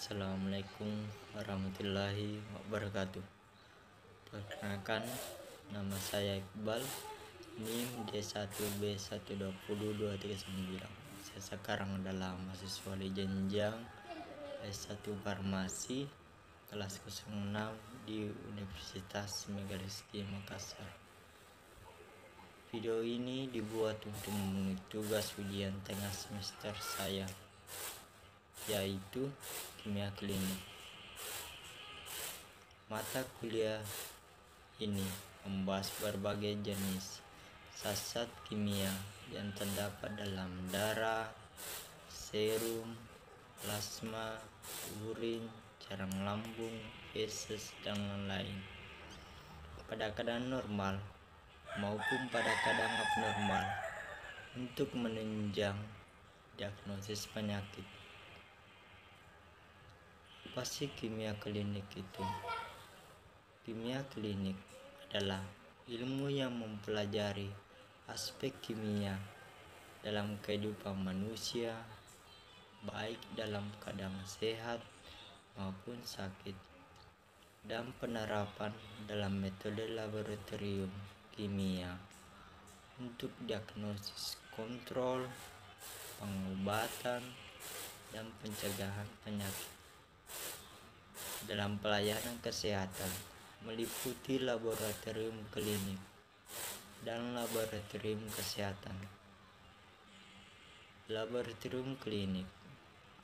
Assalamualaikum warahmatullahi wabarakatuh. Perkenalkan, nama saya Iqbal, NIM D1B120239. Saya sekarang adalah mahasiswa di jenjang S1 Farmasi kelas 06 di Universitas Megariski Makassar. Video ini dibuat untuk memenuhi tugas ujian tengah semester saya, yaitu kimia klinik. Mata kuliah ini membahas berbagai jenis zat kimia yang terdapat dalam darah, serum, plasma, urin, cairan lambung, feses, dan lain-lain. Pada keadaan normal maupun pada keadaan abnormal untuk menunjang diagnosis penyakit. Apa sih kimia klinik itu? Kimia klinik adalah ilmu yang mempelajari aspek kimia dalam kehidupan manusia, baik dalam keadaan sehat maupun sakit, dan penerapan dalam metode laboratorium kimia untuk diagnosis, kontrol, pengobatan, dan pencegahan penyakit. Dalam pelayanan kesehatan meliputi laboratorium klinik dan laboratorium kesehatan. Laboratorium klinik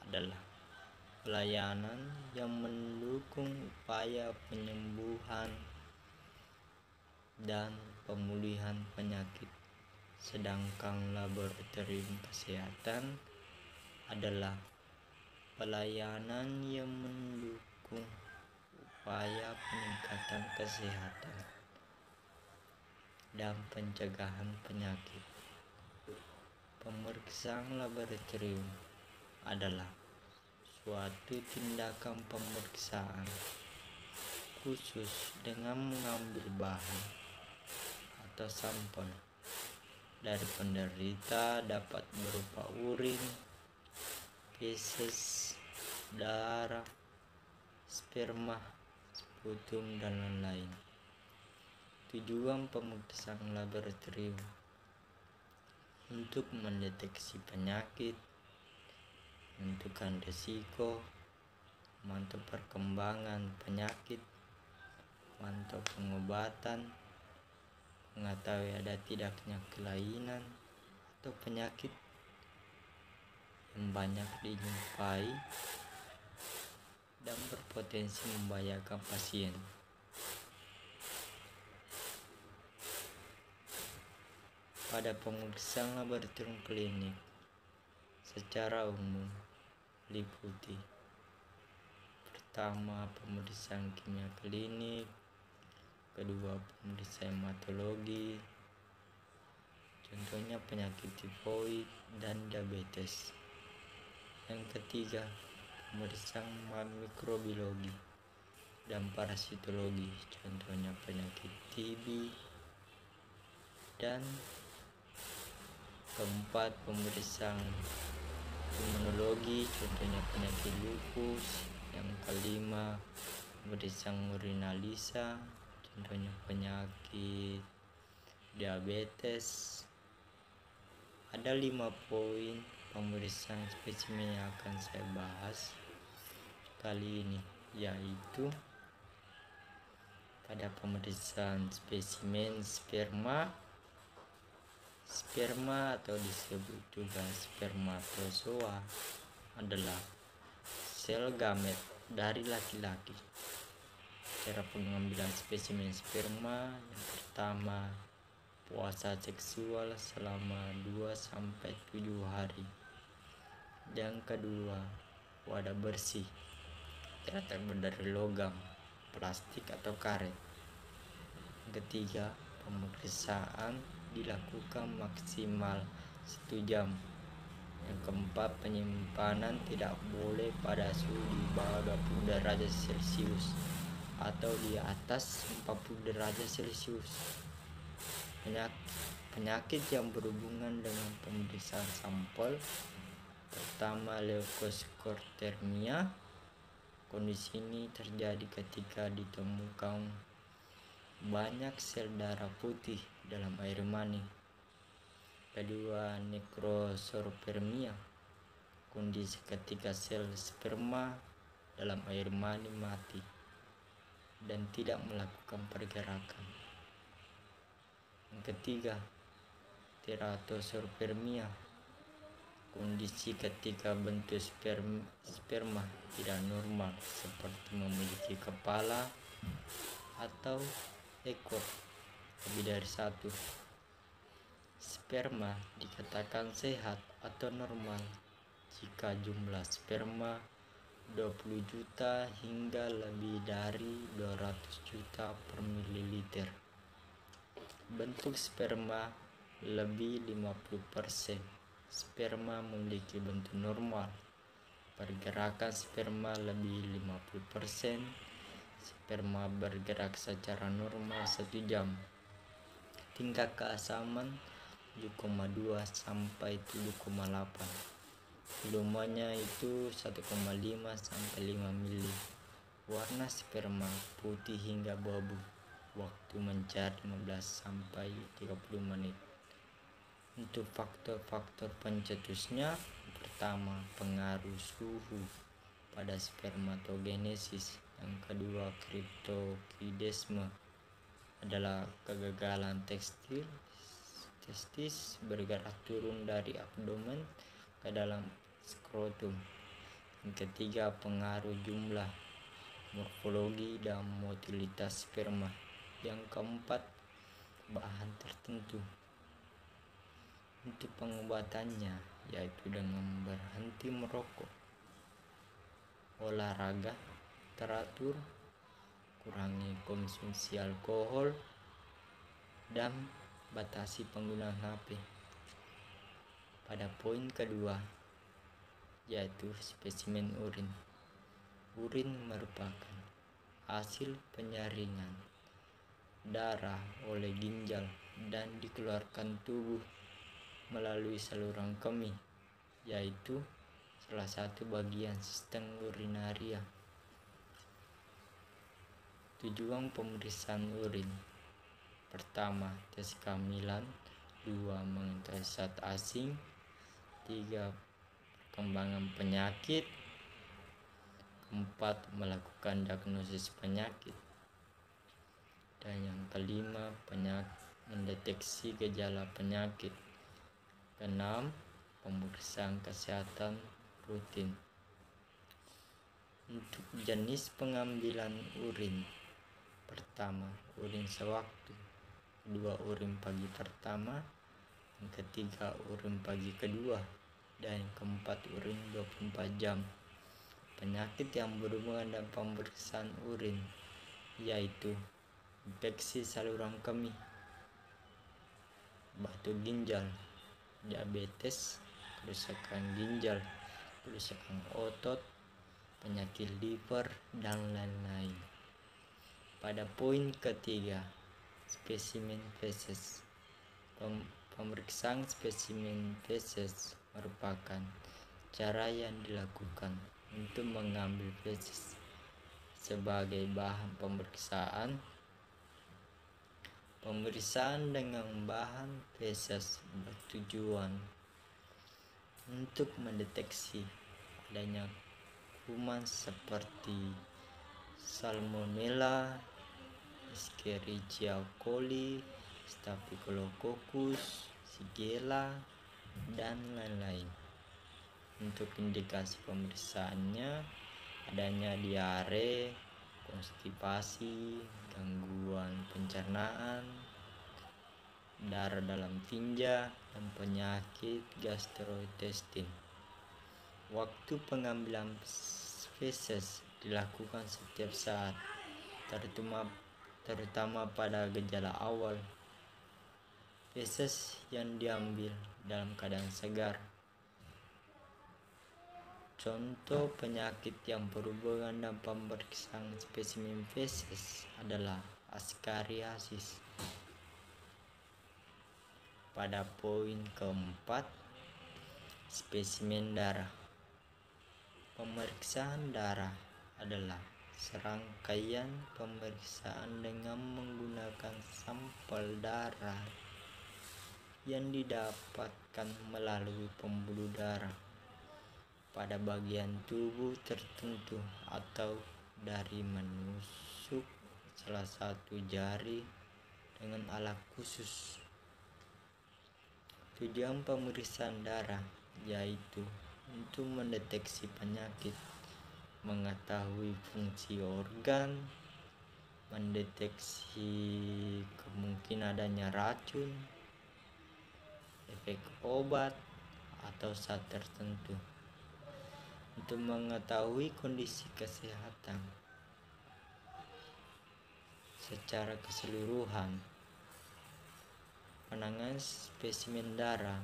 adalah pelayanan yang mendukung upaya penyembuhan dan pemulihan penyakit, sedangkan laboratorium kesehatan adalah pelayanan yang mendukung upaya peningkatan kesehatan dan pencegahan penyakit. Pemeriksaan laboratorium adalah suatu tindakan pemeriksaan khusus dengan mengambil bahan atau sampel dari penderita, dapat berupa urin, feses, darah, sperma, sputum, dan lain-lain. Tujuan pemeriksaan laboratorium untuk mendeteksi penyakit, menentukan risiko, memantau perkembangan penyakit, memantau pengobatan, mengetahui ada tidaknya kelainan atau penyakit yang banyak dijumpai dan berpotensi membahayakan pasien. Pada pemeriksaan laboratorium klinik secara umum meliputi: pertama, pemeriksaan kimia klinik; kedua, pemeriksaan hematologi, contohnya penyakit tifoid dan diabetes; yang ketiga, pemeriksaan mikrobiologi dan parasitologi, contohnya penyakit TB; dan keempat, pemeriksaan imunologi, contohnya penyakit lupus; yang kelima, pemeriksaan urinalisa, contohnya penyakit diabetes. Ada 5 poin pemeriksaan spesimen yang akan saya bahas kali ini, yaitu pada pemeriksaan spesimen sperma atau disebut juga spermatozoa adalah sel gamet dari laki-laki. Cara pengambilan spesimen sperma: yang pertama, puasa seksual selama 2-7 hari. Yang kedua, wadah bersih, tidak terbuat dari logam, plastik, atau karet. Yang ketiga, pemeriksaan dilakukan maksimal 1 jam. Yang keempat, penyimpanan tidak boleh pada suhu di bawah 20 derajat Celcius atau di atas 40 derajat Celcius. Penyakit yang berhubungan dengan pemeriksaan sampel: pertama, leukoskotermia; Kondisi ini terjadi ketika ditemukan banyak sel darah putih dalam air mani. Kedua, nekrospermia. Kondisi ketika sel sperma dalam air mani mati dan tidak melakukan pergerakan. Yang ketiga, teratospermia. Kondisi ketika bentuk sperma tidak normal, seperti memiliki kepala atau ekor lebih dari satu. Sperma dikatakan sehat atau normal jika jumlah sperma 20 juta hingga lebih dari 200 juta per mililiter. Bentuk sperma lebih 50%. Sperma memiliki bentuk normal. Pergerakan sperma lebih 50%. Sperma bergerak secara normal 1 jam. Tingkat keasaman 7,2 sampai 7,8. Volumenya itu 1,5 sampai 5 mili. Warna sperma putih hingga abu-abu. Waktu mencari 15 sampai 30 menit. Untuk faktor-faktor pencetusnya, pertama, pengaruh suhu pada spermatogenesis. Yang kedua, kriptokidesme adalah kegagalan testis bergerak turun dari abdomen ke dalam skrotum. Yang ketiga, pengaruh jumlah, morfologi dan motilitas sperma. Yang keempat, bahan tertentu. Untuk pengobatannya yaitu dengan berhenti merokok, olahraga teratur, kurangi konsumsi alkohol, dan batasi penggunaan HP. Pada poin kedua yaitu spesimen urin. Urin merupakan hasil penyaringan darah oleh ginjal dan dikeluarkan tubuh melalui saluran kemih, yaitu salah satu bagian sistem urinaria. Tujuan pemeriksaan urin: pertama, tes kehamilan. 2, mengetahui zat asing. 3, perkembangan penyakit. 4, melakukan diagnosis penyakit. Dan yang kelima, mendeteksi gejala penyakit. 6, pemeriksaan kesehatan rutin. Untuk jenis pengambilan urin: pertama, urin sewaktu. Kedua, urin pagi pertama. Yang ketiga, urin pagi kedua. Dan yang keempat, urin 24 jam. Penyakit yang berhubungan dengan pemeriksaan urin yaitu infeksi saluran kemih, batu ginjal, diabetes, kerusakan ginjal, kerusakan otot, penyakit liver, dan lain-lain. Pada poin ketiga, spesimen feses. Pemeriksaan spesimen feses merupakan cara yang dilakukan untuk mengambil feses sebagai bahan pemeriksaan. Pemeriksaan dengan bahan feses bertujuan untuk mendeteksi adanya kuman seperti Salmonella, Escherichia coli, Staphylococcus, Shigella, dan lain-lain. Untuk indikasi pemeriksaannya adanya diare, konstipasi, gangguan pencernaan, darah dalam tinja, dan penyakit gastrointestin. Waktu pengambilan feses dilakukan setiap saat, terutama pada gejala awal. Feses yang diambil dalam keadaan segar. Contoh penyakit yang berhubungan dengan pemeriksaan spesimen feses adalah askariasis. Pada poin keempat, spesimen darah. Pemeriksaan darah adalah serangkaian pemeriksaan dengan menggunakan sampel darah yang didapatkan melalui pembuluh darah pada bagian tubuh tertentu atau dari menusuk salah satu jari dengan alat khusus. Tujuan pemeriksaan darah yaitu untuk mendeteksi penyakit, mengetahui fungsi organ, mendeteksi kemungkinan adanya racun, efek obat, atau zat tertentu, untuk mengetahui kondisi kesehatan secara keseluruhan. Penanganan spesimen darah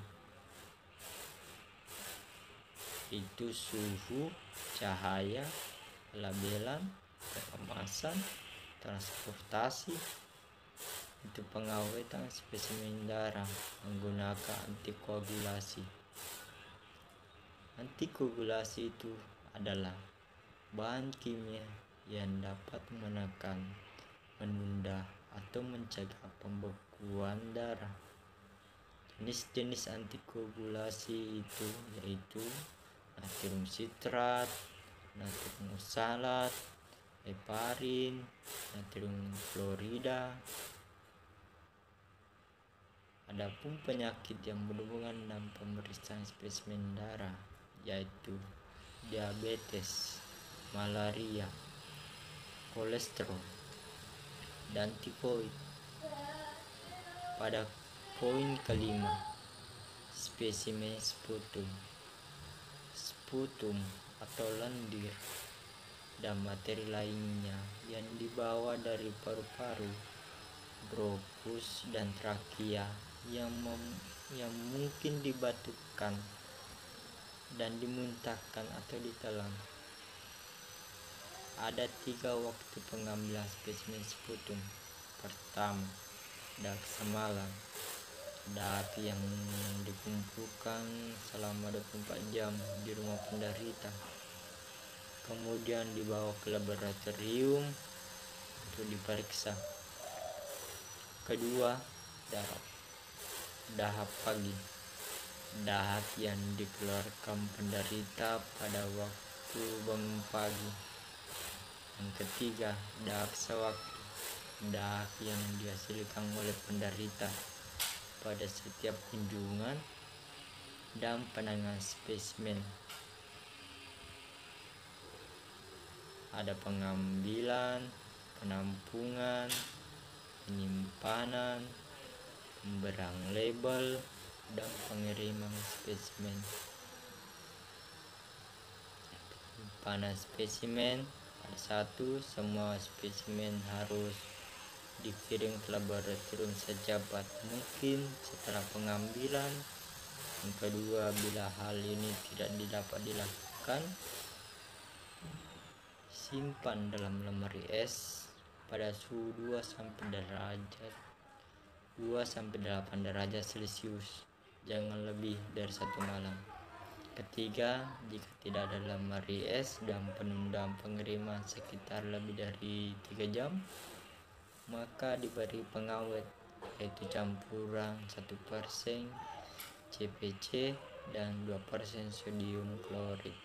itu suhu, cahaya, labelan, kemasan, transportasi. Untuk pengawetan spesimen darah menggunakan antikoagulasi. Antikoagulasi itu adalah bahan kimia yang dapat menekan, menunda, atau mencegah pembekuan darah. Jenis-jenis antikoagulasi itu yaitu natrium sitrat, natrium oksalat, heparin, natrium klorida. Adapun penyakit yang berhubungan dengan pemeriksaan spesimen darah yaitu diabetes, malaria, kolesterol, dan tifoid. Pada poin kelima, spesimen sputum. Sputum atau lendir dan materi lainnya yang dibawa dari paru-paru, bronkus, dan trakea yang mungkin dibatukkan dan dimuntahkan atau ditelan. Ada 3 waktu pengambilan spesimen sputum. Pertama, darah semalam, darah yang dikumpulkan selama 24 jam di rumah penderita, kemudian dibawa ke laboratorium untuk diperiksa. Kedua, darah pagi, darah yang dikeluarkan penderita pada waktu bangun pagi. Yang ketiga, darah sewaktu, darah yang dihasilkan oleh penderita pada setiap kunjungan dan penanganan spesimen. Ada pengambilan, penampungan, penyimpanan, pemberian label, dan pengiriman spesimen. Penyimpanan spesimen. Ada 1, semua spesimen harus dikirim ke laboratorium secepat mungkin setelah pengambilan. Yang kedua, bila hal ini tidak dapat dilakukan, simpan dalam lemari es pada suhu 2-8 derajat Celcius, jangan lebih dari 1 malam. Ketiga, jika tidak ada lemari es dan penundaan pengiriman sekitar lebih dari 3 jam, maka diberi pengawet yaitu campuran 1% CPC dan 2% sodium klorid.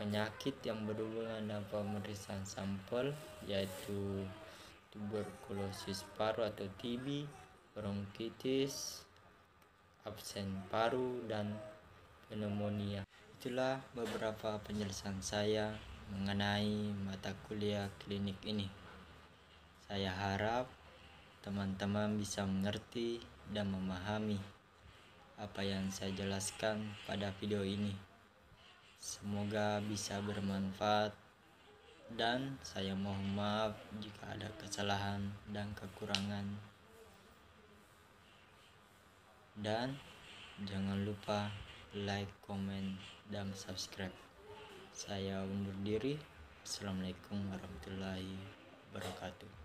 Penyakit yang berhubungan dengan pemeriksaan sampel yaitu tuberkulosis paru atau TB, bronkitis, absen paru, dan pneumonia. Itulah beberapa penjelasan saya mengenai mata kuliah klinik ini. Saya harap teman-teman bisa mengerti dan memahami apa yang saya jelaskan pada video ini. Semoga bisa bermanfaat, dan saya mohon maaf jika ada kesalahan dan kekurangan. Dan jangan lupa like, komen, dan subscribe. Saya undur diri. Assalamualaikum warahmatullahi wabarakatuh.